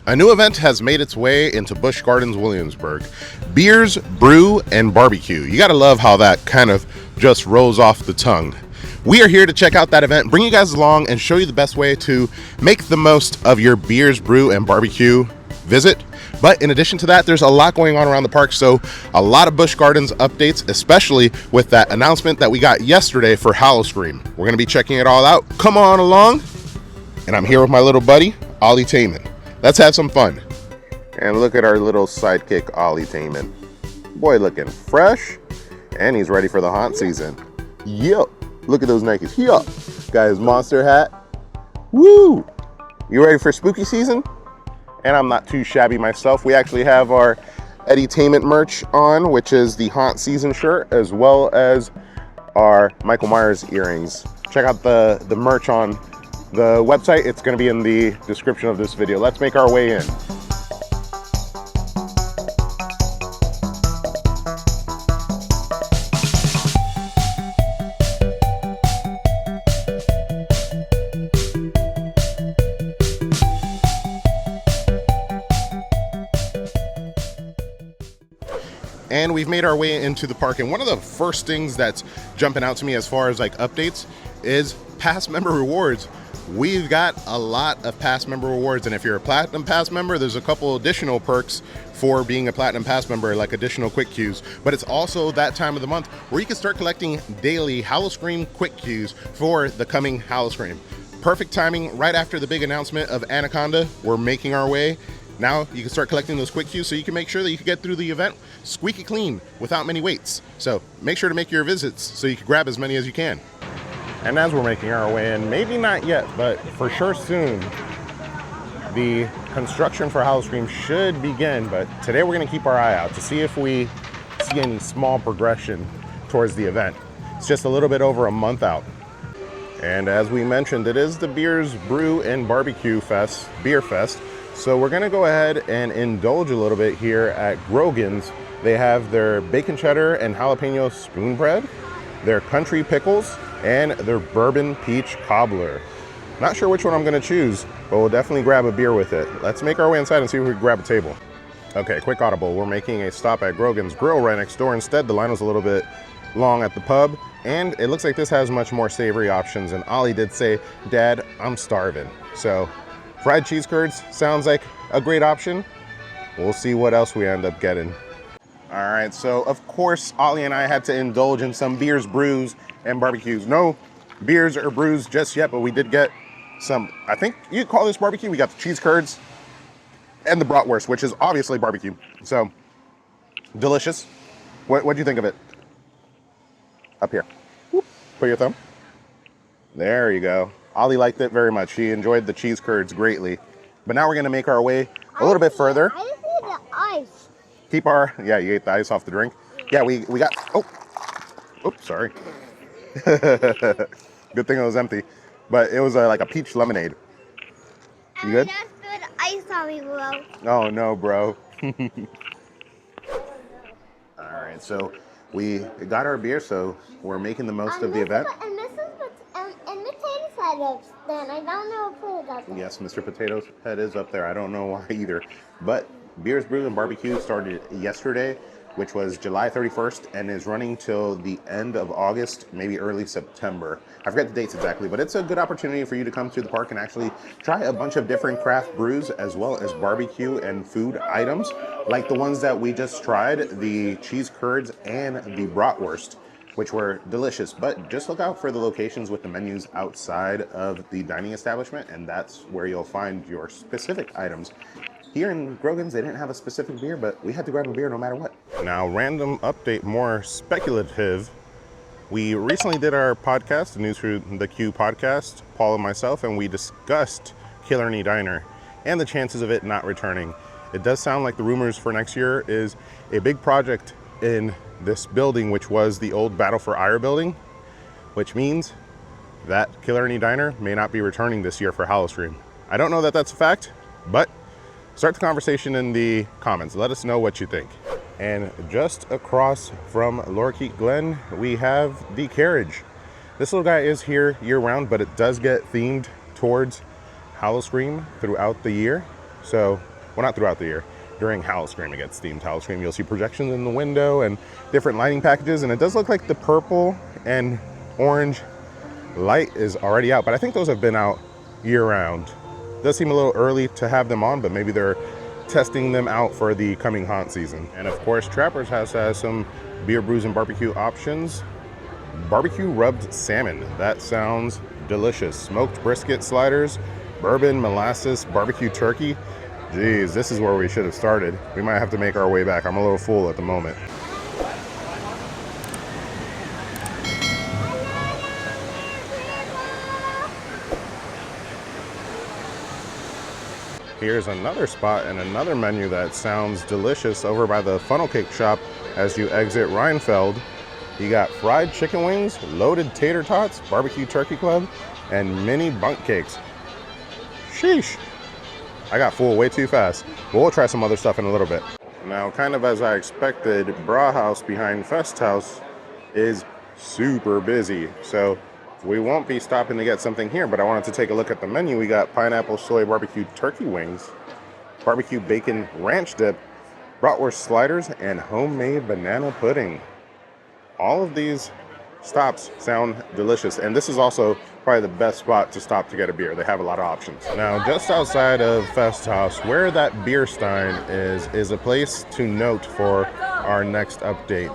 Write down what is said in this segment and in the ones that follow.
A new event has made its way into Busch Gardens Williamsburg. Beers, Brew, and Barbecue. You gotta love how that kind of just rolls off the tongue. We are here to check out that event, bring you guys along, and show you the best way to make the most of your beers, brew, and barbecue visit. But in addition to that, there's a lot going on around the park, so a lot of Busch Gardens updates, especially with that announcement that we got yesterday for Howl-O-Scream. We're gonna be checking it all out. Come on along. And I'm here with my little buddy, Eddytainment. Let's have some fun. And look at our little sidekick, Eddytainment. Boy, looking fresh, and he's ready for the haunt season. Yup, look at those Nikes. Yup, got his monster hat. Woo! You ready for spooky season? And I'm not too shabby myself. We actually have our Eddytainment merch on, which is the haunt season shirt, as well as our Michael Myers earrings. Check out the merch on the website. It's going to be in the description of this video. Let's make our way in. And we've made our way into the park, and one of the first things that's jumping out to me as far as like updates is past member rewards. We've got a lot of past member rewards, and if you're a platinum pass member, there's a couple additional perks for being a platinum pass member, like additional quick queues. But it's also that time of the month where you can start collecting daily Howl-O-Scream quick queues for the coming Howl-O-Scream. Perfect timing right after the big announcement of Anaconda. We're making our way. Now you can start collecting those quick queues so you can make sure that you can get through the event squeaky clean without many waits. So make sure to make your visits so you can grab as many as you can. And as we're making our way in, maybe not yet, but for sure soon, the construction for Howl-O-Scream should begin. But today we're gonna keep our eye out to see if we see any small progression towards the event. It's just a little bit over a month out. And as we mentioned, it is the Beers, Brew, and Barbecue Fest, Beer Fest. So we're gonna go ahead and indulge a little bit here at Grogan's. They have their bacon cheddar and jalapeno spoon bread, their country pickles, and their bourbon peach cobbler. Not sure which one I'm gonna choose, but we'll definitely grab a beer with it. Let's make our way inside and see if we can grab a table. Okay, quick audible. We're making a stop at Grogan's Grill right next door. Instead, the line was a little bit long at the pub, and it looks like this has much more savory options. And Ollie did say, "Dad, I'm starving." So fried cheese curds sounds like a great option. We'll see what else we end up getting. All right, so of course, Ollie and I had to indulge in some beers, brews, and barbecues. No beers or brews just yet, but we did get some, I think you call this barbecue. We got the cheese curds and the bratwurst, which is obviously barbecue. So delicious. What do you think of it? Up here. Whoop. Put your thumb. There you go. Ollie liked it very much. He enjoyed the cheese curds greatly. But now we're gonna make our way a little bit further. I just need the ice. Keep our, yeah, you ate the ice off the drink. Yeah, we got, oops, sorry. Good thing it was empty. But it was like a peach lemonade. You good? That's good ice on me, bro. Oh no, bro. All right, so we got our beer, so we're making the most of the event. And the potato side of then. I don't know if it's up there. Yes, Mr. Potato's head is up there. I don't know why either. But Beers, Brews, and Barbecue started yesterday, which was July 31st, and is running till the end of August, maybe early September. I forget the dates exactly, but it's a good opportunity for you to come to the park and actually try a bunch of different craft brews, as well as barbecue and food items, like the ones that we just tried, the cheese curds and the bratwurst, which were delicious. But just look out for the locations with the menus outside of the dining establishment, and that's where you'll find your specific items. Here in Grogan's, they didn't have a specific beer, but we had to grab a beer no matter what. Now, random update, more speculative. We recently did our podcast, the News for the Q podcast, Paul and myself, and we discussed Killarney Diner and the chances of it not returning. It does sound like the rumors for next year is a big project in this building, which was the old Battle for Ire building, which means that Killarney Diner may not be returning this year for Howl-O-Scream. I don't know that that's a fact, but start the conversation in the comments. Let us know what you think. And just across from Lorikeet Glen, we have the carriage. This little guy is here year round, but it does get themed towards Howl-O-Scream throughout the year. So well, not throughout the year, during Howl-O-Scream. It gets themed Howl-O-Scream. You'll see projections in the window and different lighting packages, and it does look like the purple and orange light is already out, but I think those have been out year-round. Does seem a little early to have them on, but maybe they're testing them out for the coming haunt season. And of course, Trapper's House has some beer, brews, and barbecue options. Barbecue rubbed salmon. That sounds delicious. Smoked brisket sliders, bourbon, molasses, barbecue turkey. Geez, this is where we should have started. We might have to make our way back. I'm a little full at the moment. Here's another spot and another menu that sounds delicious over by the funnel cake shop as you exit Reinfeld. You got fried chicken wings, loaded tater tots, barbecue turkey club, and mini bunk cakes. Sheesh. I got full way too fast. But we'll try some other stuff in a little bit. Now, kind of as I expected, Brauhaus behind Fest House is super busy. So we won't be stopping to get something here, but I wanted to take a look at the menu. We got pineapple soy barbecue turkey wings, barbecue bacon ranch dip, bratwurst sliders, and homemade banana pudding. All of these stops sound delicious, and this is also probably the best spot to stop to get a beer. They have a lot of options. Now, just outside of Fest House, where that beer stein is a place to note for our next update.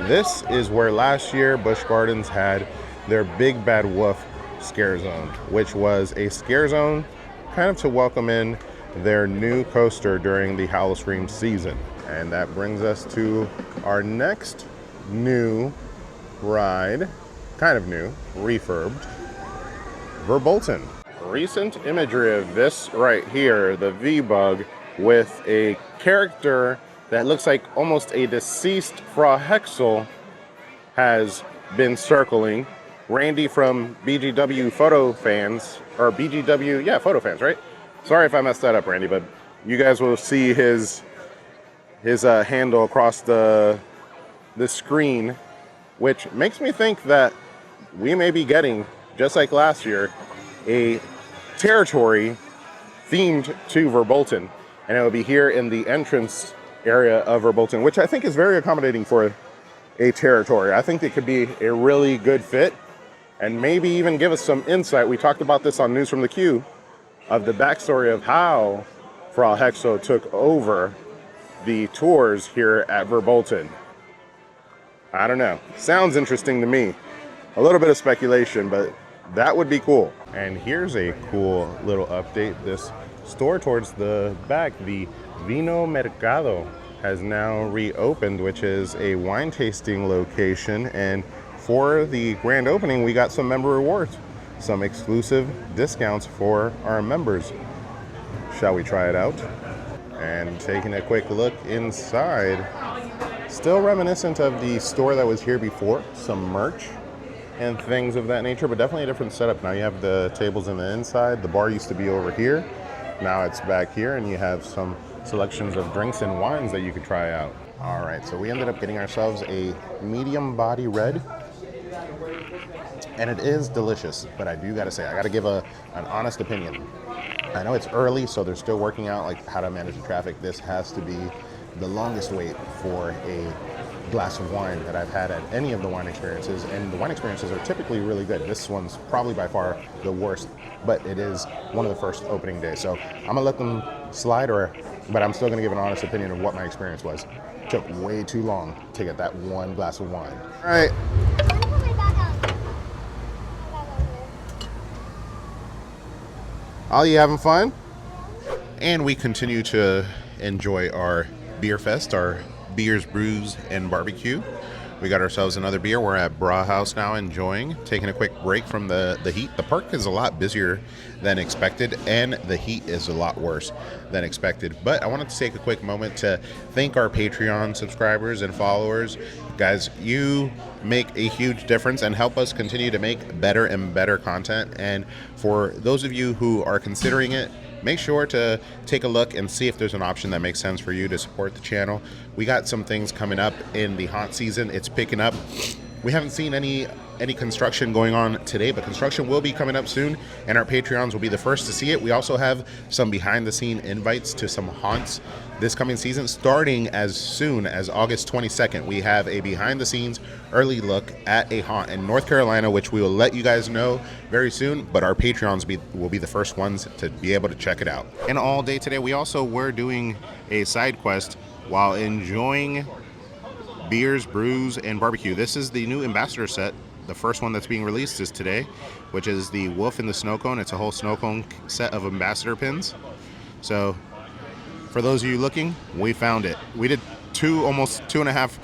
This is where last year Busch Gardens had their Big Bad Wolf scare zone, which was a scare zone kind of to welcome in their new coaster during the Howl-O-Scream season. And that brings us to our next new ride, kind of new, refurbed, Verbolten. Recent imagery of this right here, the V-Bug, with a character that looks like almost a deceased Frau Hexel has been circling. Randy from BGW Photo Fans, or BGW, yeah, Photo Fans, right? Sorry if I messed that up, Randy, but you guys will see his handle across the screen, which makes me think that we may be getting, just like last year, a Terror-tory themed to Verbolten, and it will be here in the entrance area of Verbolten, which I think is very accommodating for a Terror-tory. I think it could be a really good fit, and maybe even give us some insight. We talked about this on News from the Q, of the backstory of how Frau Hexel took over the tours here at Verbolten. I don't know. Sounds interesting to me. A little bit of speculation, but that would be cool. And here's a cool little update. This store towards the back, the Vino Mercado, has now reopened, which is a wine tasting location. And for the grand opening, we got some member rewards, some exclusive discounts for our members. Shall we try it out? And taking a quick look inside, still reminiscent of the store that was here before, some merch and things of that nature, but definitely a different setup. Now you have the tables in the inside. The bar used to be over here. Now it's back here, and you have some selections of drinks and wines that you could try out. All right, so we ended up getting ourselves a medium body red, and it is delicious, but I do gotta say, I gotta give an honest opinion. I know it's early, so they're still working out like how to manage the traffic. This has to be the longest wait for a glass of wine that I've had at any of the wine experiences, and the wine experiences are typically really good. This one's probably by far the worst, but it is one of the first opening days, so I'm gonna let them slide, but I'm still gonna give an honest opinion of what my experience was. It took way too long to get that one glass of wine. All right. Are you having fun? And we continue to enjoy our beer fest, our beers, brews, and barbecue. We got ourselves another beer. We're at Brauhaus now, enjoying, taking a quick break from the heat. The park is a lot busier than expected, and the heat is a lot worse than expected. But I wanted to take a quick moment to thank our Patreon subscribers and followers. Guys, you make a huge difference and help us continue to make better and better content. And for those of you who are considering it, make sure to take a look and see if there's an option that makes sense for you to support the channel. We got some things coming up in the haunt season. It's picking up. We haven't seen any construction going on today, but construction will be coming up soon, and our Patreons will be the first to see it. We also have some behind-the-scene invites to some haunts this coming season, starting as soon as August 22nd. We have a behind-the-scenes early look at a haunt in North Carolina, which we will let you guys know very soon, but our Patreons will be the first ones to be able to check it out. And all day today, we also were doing a side quest while enjoying beers, brews, and barbecue. This is the new ambassador set. The first one that's being released is today, which is the Wolf in the Snow Cone. It's a whole snow cone set of ambassador pins. So for those of you looking, we found it. We did almost 2.5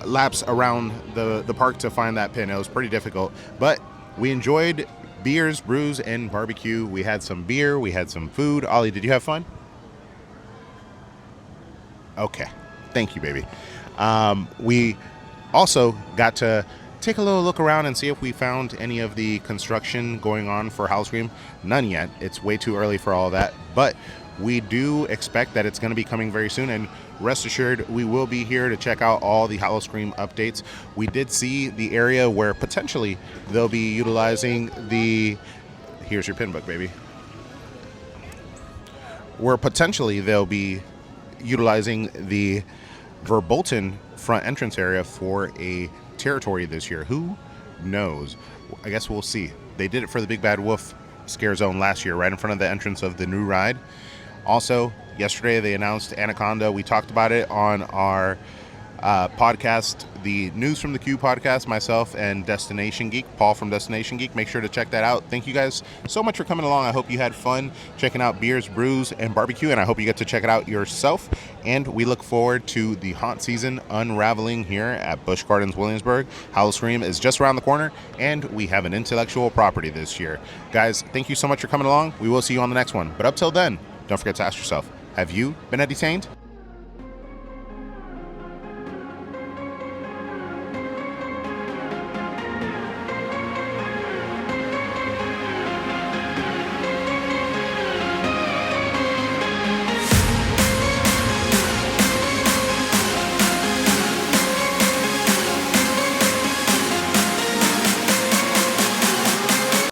laps around the park to find that pin. It was pretty difficult, but we enjoyed beers, brews, and barbecue. We had some beer, we had some food. Ollie, did you have fun? Okay, thank you, baby. We also got to take a little look around and see if we found any of the construction going on for Howl-O-Scream. None yet. It's way too early for all that, but we do expect that it's going to be coming very soon, and rest assured we will be here to check out all the Howl-O-Scream updates. We did see the area where potentially they'll be utilizing the, here's your pin book, baby, where potentially they'll be utilizing the Verbolten front entrance area for a Terror-tory this year. Who knows? I guess we'll see. They did it for the Big Bad Wolf scare zone last year, right in front of the entrance of the new ride. Also, yesterday they announced Anaconda. We talked about it on our podcast, the News from the Q podcast, myself and Destination Geek, Paul from Destination Geek. Make sure to check that out. Thank you guys so much for coming along. I hope you had fun checking out beers, brews, and barbecue, and I hope you get to check it out yourself. And we look forward to the haunt season unraveling here at Busch Gardens Williamsburg. Howl-O-Scream is just around the corner, and we have an intellectual property this year. Guys, thank you so much for coming along. We will see you on the next one. But up till then, don't forget to ask yourself, have you been edutained?